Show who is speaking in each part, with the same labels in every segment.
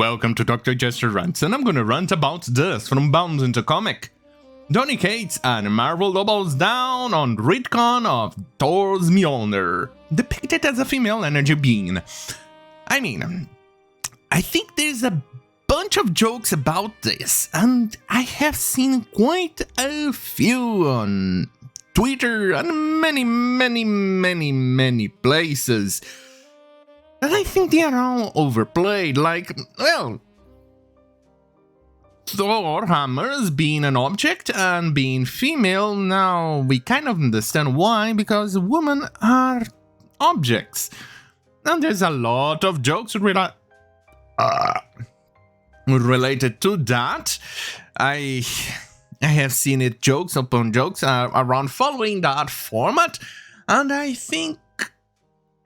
Speaker 1: Welcome to Dr. Jester Rants, and I'm gonna rant about this from Bound into Comic. Donny Cates and Marvel doubles down on retcon of Thor's Mjolnir, depicted as a female energy being. I mean, I think there's a bunch of jokes about this, and I have seen quite a few on Twitter and many places. And I think they are all overplayed, like, well, Thor hammers being an object and being female. Now we kind of understand why, because women are objects. And there's a lot of jokes related to that. I have seen it jokes upon jokes around following that format, and I think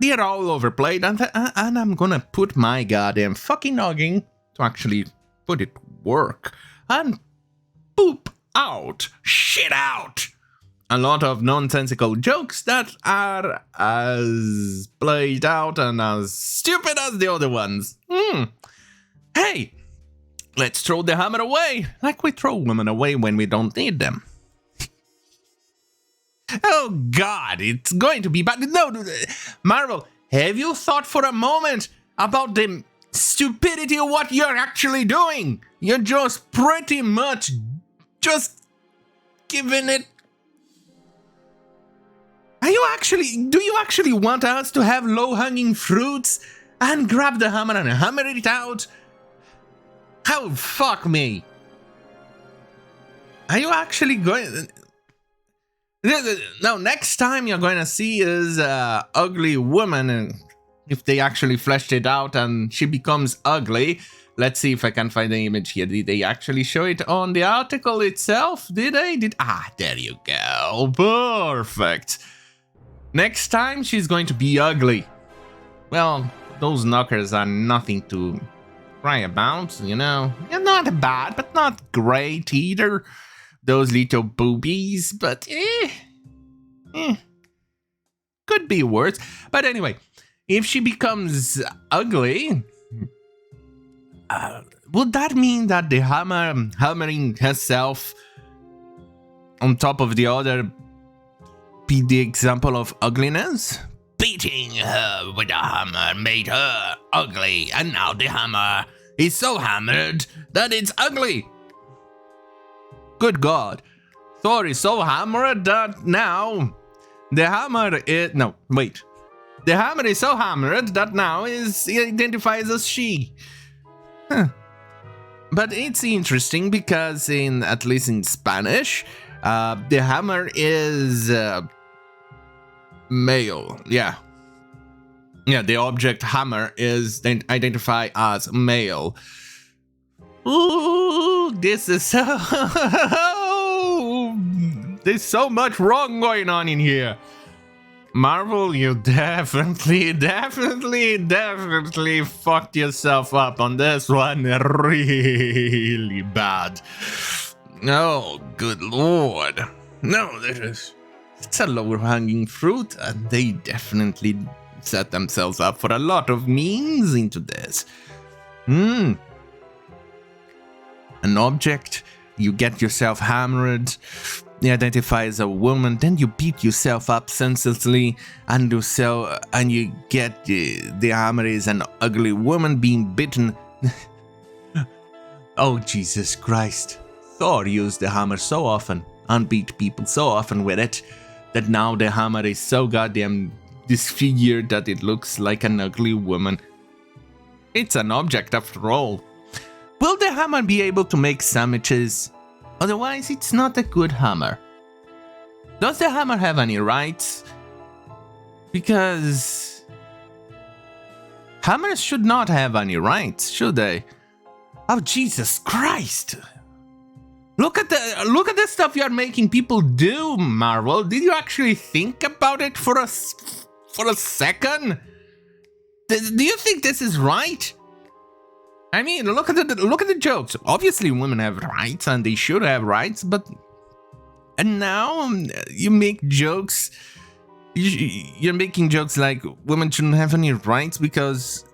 Speaker 1: they're all overplayed, and I'm gonna put my goddamn fucking noggin to actually put it work and poop out, shit out a lot of nonsensical jokes that are as played out and as stupid as the other ones. Hey, let's throw the hammer away like we throw women away when we don't need them. Oh god, it's going to be bad. No, Marvel, have you thought for a moment about the stupidity of what you're actually doing? You're just pretty much just giving it. Do you actually want us to have low-hanging fruits and grab the hammer and hammer it out? Oh, fuck me. Are you actually going... No, next time you're going to see is an ugly woman, and if they actually fleshed it out and she becomes ugly. Let's see if I can find the image here. Did they actually show it on the article itself? Did they? There you go. Perfect. Next time she's going to be ugly. Well, those knockers are nothing to cry about, you know. They're not bad, but not great either. Those little boobies, but could be worse. But anyway, if she becomes ugly, would that mean that the hammering herself on top of the other be the example of ugliness? Beating her with a hammer made her ugly, and now the hammer is so hammered that it's ugly. Good God, Thor is so hammered that now the hammer is... No, wait. The hammer is so hammered that now he identifies as she. But it's interesting because at least in Spanish, the hammer is male. Yeah, the object hammer is identified as male. Ooh, this is so... There's so much wrong going on in here. Marvel, you definitely fucked yourself up on this one really bad. Oh, good lord. No, it's a lower-hanging fruit, and they definitely set themselves up for a lot of memes into this. An object, you get yourself hammered, you identify as a woman, then you beat yourself up senselessly, and you get the hammer is an ugly woman being bitten. Oh, Jesus Christ. Thor used the hammer so often, and beat people so often with it, that now the hammer is so goddamn disfigured that it looks like an ugly woman. It's an object after all. Will the hammer be able to make sandwiches? Otherwise, it's not a good hammer. Does the hammer have any rights? Because hammers should not have any rights, should they? Oh, Jesus Christ! Look at the stuff you're making people do, Marvel. Did you actually think about it for a second? Do you think this is right? I mean, look at the jokes. Obviously, women have rights, and they should have rights. And now you make jokes. You're making jokes like women shouldn't have any rights because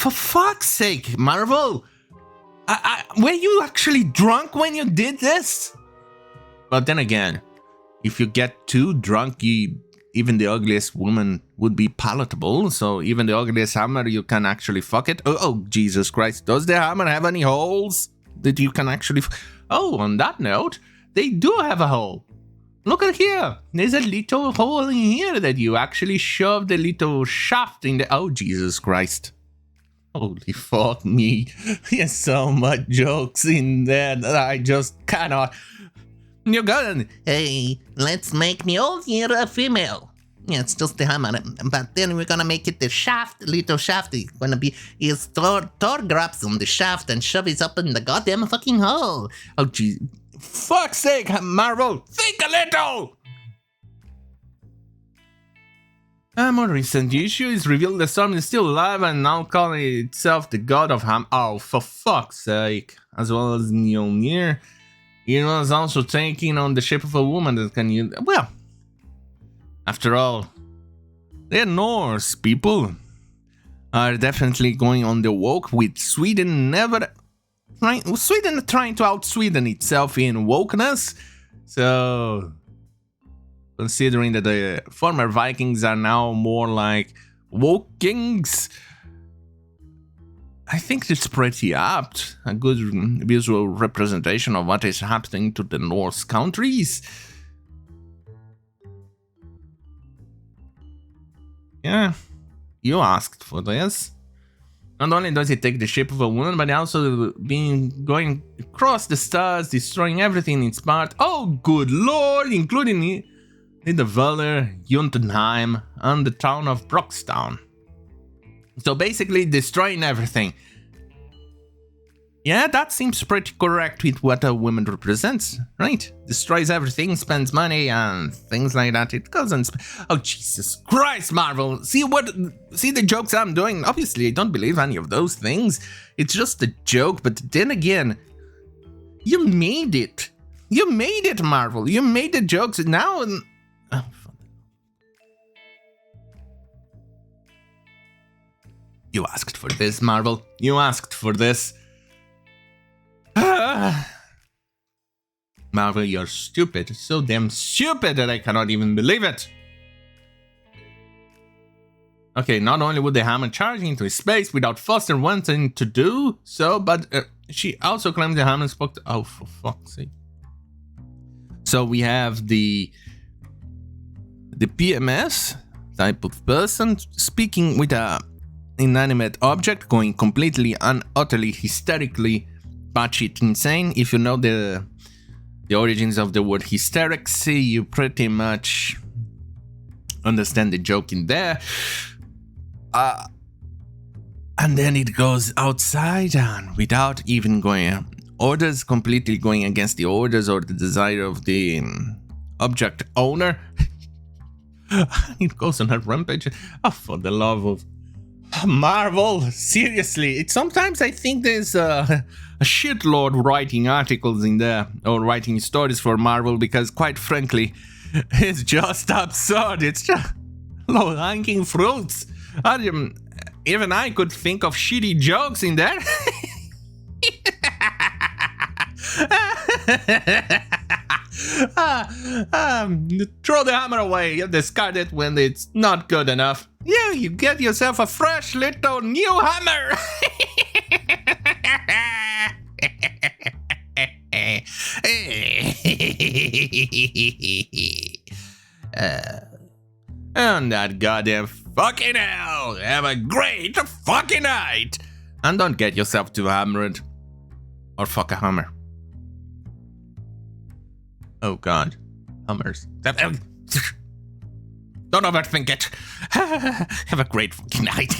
Speaker 1: For fuck's sake, Marvel! Were you actually drunk when you did this? But then again, if you get too drunk, even the ugliest woman would be palatable. So even the ugliest hammer, you can actually fuck it. Oh, Jesus Christ. Does the hammer have any holes that you can actually... Oh, on that note, they do have a hole. Look at here. There's a little hole in here that you actually shoved a little shaft in the... Oh, Jesus Christ. Holy fuck me. There's so much jokes in there that I just cannot... You got it.
Speaker 2: Hey, let's make Mjolnir a female. Yeah, it's just the hammer, but then we're gonna make it the shaft, little shaft. It's gonna be, Thor grabs on the shaft and shoves it up in the goddamn fucking hole.
Speaker 1: Oh, geez. Fuck's sake, Marvel, think a little! A more recent issue is revealed the storm is still alive and now calling itself the god of Ham. Oh, for fuck's sake. As well as Mjolnir. It was also taking on the shape of a woman that can use... Well, after all, they're Norse people. Are definitely going on the woke with Sweden trying to out-Sweden itself in wokeness. So, considering that the former Vikings are now more like wokings, I think it's pretty apt. A good visual representation of what is happening to the Norse countries. Yeah, you asked for this. Not only does it take the shape of a woman, but also going across the stars, destroying everything in its path. Oh, good lord, including the Valor, Jotunheim, and the town of Broxtown. So basically destroying everything. Yeah, that seems pretty correct with what a woman represents, right? Destroys everything, spends money, and things like that. It doesn't... Oh, Jesus Christ, Marvel! See the jokes I'm doing? Obviously, I don't believe any of those things. It's just a joke, but then again, you made it. You made it, Marvel. You made the jokes now and... Oh, you asked for this, Marvel. You asked for this. Marvel, you're stupid. So damn stupid that I cannot even believe it. Okay, not only would the hammer charge into space without Foster wanting to do so, but she also claims the hammer spoke to... Oh, for fuck's sake. So we have the PMS type of person speaking with a inanimate object, going completely and utterly hysterically batshit insane. If you know the origins of the word hysterics, you pretty much understand the joke in there. And then it goes outside and without even going orders, completely going against the orders or the desire of the object owner. It goes on a rampage. Oh, for the love of Marvel, seriously. Sometimes I think there's a shitlord writing articles in there or writing stories for Marvel, because quite frankly, it's just absurd. It's just low-hanging fruits. Even I could think of shitty jokes in there. Throw the hammer away, you discard it when it's not good enough. Yeah, you get yourself a fresh little new hammer. And that goddamn fucking hell. Have a great fucking night. And don't get yourself too hammered. Or fuck a hammer. Oh god. Hammers. Don't overthink it. Have a great fucking night.